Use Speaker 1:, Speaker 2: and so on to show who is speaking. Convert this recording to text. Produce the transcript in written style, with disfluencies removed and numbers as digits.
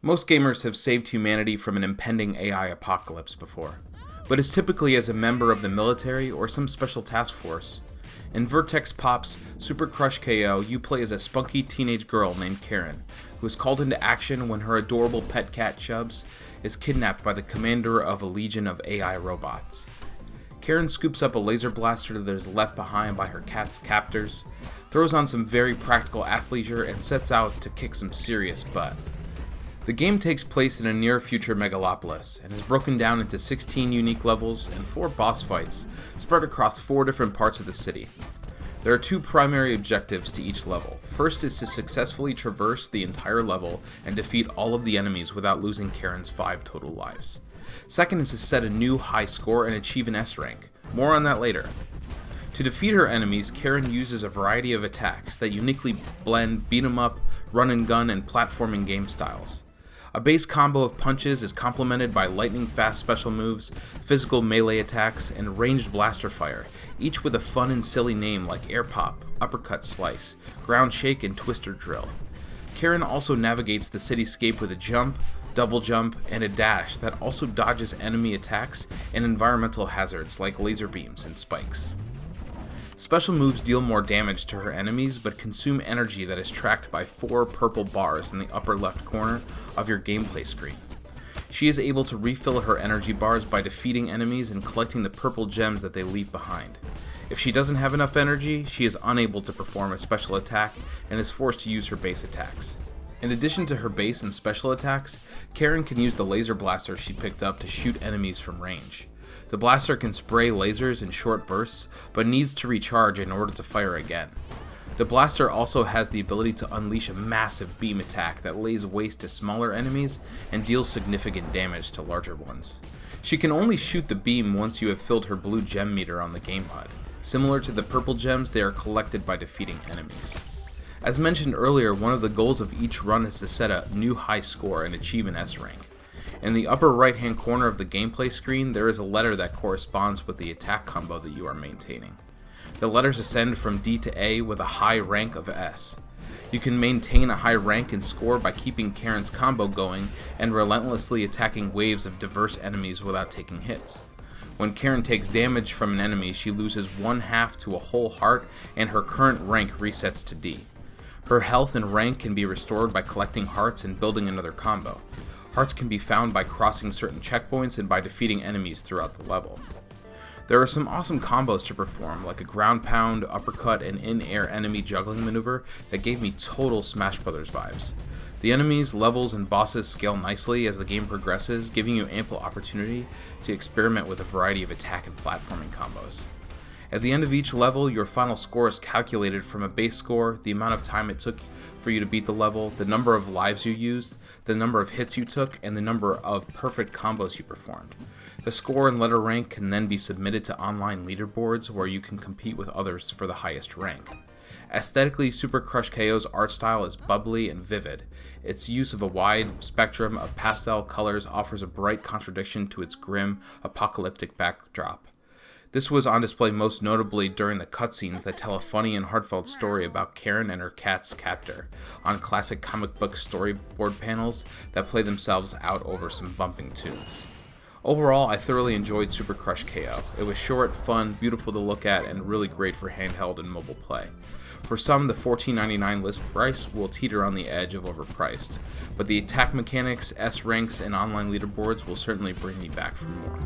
Speaker 1: Most gamers have saved humanity from an impending AI apocalypse before, but it's typically as a member of the military or some special task force. In Vertex Pop's Super Crush KO, you play as a spunky teenage girl named Karen, who is called into action when her adorable pet cat Chubbs is kidnapped by the commander of a legion of AI robots. Karen scoops up a laser blaster that is left behind by her cat's captors, throws on some very practical athleisure, and sets out to kick some serious butt. The game takes place in a near-future megalopolis and is broken down into 16 unique levels and 4 boss fights spread across 4 different parts of the city. There are 2 primary objectives to each level. First is to successfully traverse the entire level and defeat all of the enemies without losing Karen's 5 total lives. Second is to set a new high score and achieve an S rank. More on that later. To defeat her enemies, Karen uses a variety of attacks that uniquely blend beat 'em up, run and gun, and platforming game styles. A base combo of punches is complemented by lightning-fast special moves, physical melee attacks, and ranged blaster fire, each with a fun and silly name like Air Pop, Uppercut Slice, Ground Shake, and Twister Drill. Karen also navigates the cityscape with a jump, double jump, and a dash that also dodges enemy attacks and environmental hazards like laser beams and spikes. Special moves deal more damage to her enemies, but consume energy that is tracked by 4 purple bars in the upper left corner of your gameplay screen. She is able to refill her energy bars by defeating enemies and collecting the purple gems that they leave behind. If she doesn't have enough energy, she is unable to perform a special attack and is forced to use her base attacks. In addition to her base and special attacks, Karen can use the laser blaster she picked up to shoot enemies from range. The blaster can spray lasers in short bursts, but needs to recharge in order to fire again. The blaster also has the ability to unleash a massive beam attack that lays waste to smaller enemies and deals significant damage to larger ones. She can only shoot the beam once you have filled her blue gem meter on the game HUD. Similar to the purple gems, they are collected by defeating enemies. As mentioned earlier, one of the goals of each run is to set a new high score and achieve an S rank. In the upper right hand corner of the gameplay screen, there is a letter that corresponds with the attack combo that you are maintaining. The letters ascend from D to A with a high rank of S. You can maintain a high rank and score by keeping Karen's combo going and relentlessly attacking waves of diverse enemies without taking hits. When Karen takes damage from an enemy, she loses 1/2 to a whole heart and her current rank resets to D. Her health and rank can be restored by collecting hearts and building another combo. Hearts can be found by crossing certain checkpoints and by defeating enemies throughout the level. There are some awesome combos to perform, like a ground pound, uppercut, and in-air enemy juggling maneuver that gave me total Smash Bros. Vibes. The enemies, levels, and bosses scale nicely as the game progresses, giving you ample opportunity to experiment with a variety of attack and platforming combos. At the end of each level, your final score is calculated from a base score, the amount of time it took for you to beat the level, the number of lives you used, the number of hits you took, and the number of perfect combos you performed. The score and letter rank can then be submitted to online leaderboards where you can compete with others for the highest rank. Aesthetically, Super Crush KO's art style is bubbly and vivid. Its use of a wide spectrum of pastel colors offers a bright contradiction to its grim, apocalyptic backdrop. This was on display most notably during the cutscenes that tell a funny and heartfelt story about Karen and her cat's captor, on classic comic book storyboard panels that play themselves out over some bumping tunes. Overall, I thoroughly enjoyed Super Crush KO. It was short, fun, beautiful to look at, and really great for handheld and mobile play. For some, the $14.99 list price will teeter on the edge of overpriced, but the attack mechanics, S ranks, and online leaderboards will certainly bring me back for more.